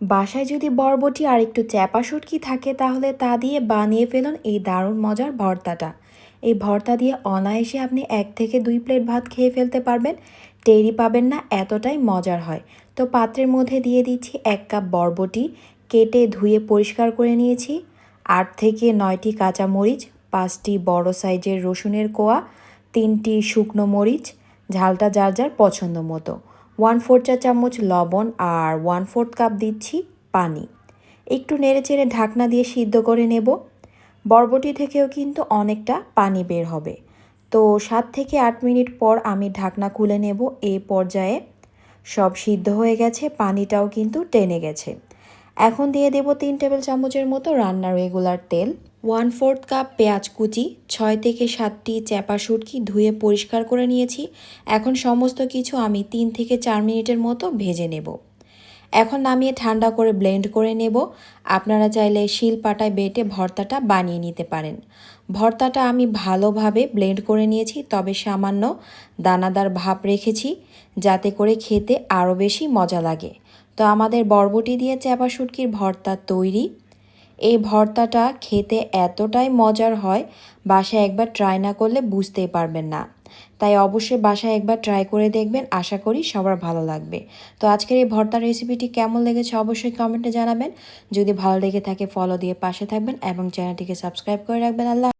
বাসায় যদি বরবটি আর একটু চ্যাপা শুটকি থাকে তাহলে তা দিয়ে বানিয়ে ফেলুন এই দারুণ মজার ভর্তাটা। এই ভর্তা দিয়ে অনায়াসে আপনি 1 থেকে 2 প্লেট ভাত খেয়ে ফেলতে পারবেন, টেরই পাবেন না, এতটাই মজার হয়। তো পাত্রের মধ্যে দিয়ে দিচ্ছি 1 কাপ বরবটি, কেটে ধুয়ে পরিষ্কার করে নিয়েছি। 8 থেকে 9টি কাঁচামরিচ, 5টি বড় সাইজের রসুনের কোয়া, 3টি শুকনো মরিচ, ঝালটা যার যার পছন্দ মতো, 1/4 চা চামচ লবণ আর 1/4 কাপ দিচ্ছি পানি। একটু নেড়েচেড়ে ঢাকনা দিয়ে সিদ্ধ করে নেব। বরবটি থেকেও কিন্তু অনেকটা পানি বের হবে। তো 7 থেকে 8 মিনিট পর আমি ঢাকনা খুলে নেব। এই পর্যায়ে সব সিদ্ধ হয়ে গেছে, পানিটাও কিন্তু টেনে গেছে। এখন দিয়ে দেব 3 টেবিল চামচের মতো রান্নার রেগুলার তেল, 1/4 কাপ পেঁয়াজ কুচি, 6 থেকে 7টি চ্যাপা শুটকি ধুয়ে পরিষ্কার করে নিয়েছি। এখন সমস্ত কিছু আমি 3 থেকে 4 মিনিটের মতো ভেজে নেব। এখন নামিয়ে ঠান্ডা করে ব্লেন্ড করে নেব। আপনারা চাইলে শিলপাটায় বেটে ভর্তাটা বানিয়ে নিতে পারেন। ভর্তাটা আমি ভালোভাবে ব্লেন্ড করে নিয়েছি, তবে সামান্য দানাদার ভাব রেখেছি যাতে করে খেতে আরও বেশি মজা লাগে। তো আমাদের বরবটি দিয়ে চ্যাপা শুটকির ভর্তা তৈরি। এই ভর্তাটা খেতে এতটাই মজার হয়, বাসায় একবার ট্রাই না করলে বুঝতেই পারবেন না। তাই অবশ্যই বাসায় একবার ট্রাই করে দেখবেন, আশা করি সবার ভালো লাগবে। তো আজকের এই ভর্তার রেসিপিটি কেমন লেগেছে অবশ্যই কমেন্টে জানাবেন। যদি ভালো লেগে থাকে ফলো দিয়ে পাশে থাকবেন এবং চ্যানেলটিকে সাবস্ক্রাইব করে রাখবেন। আল্লাহ।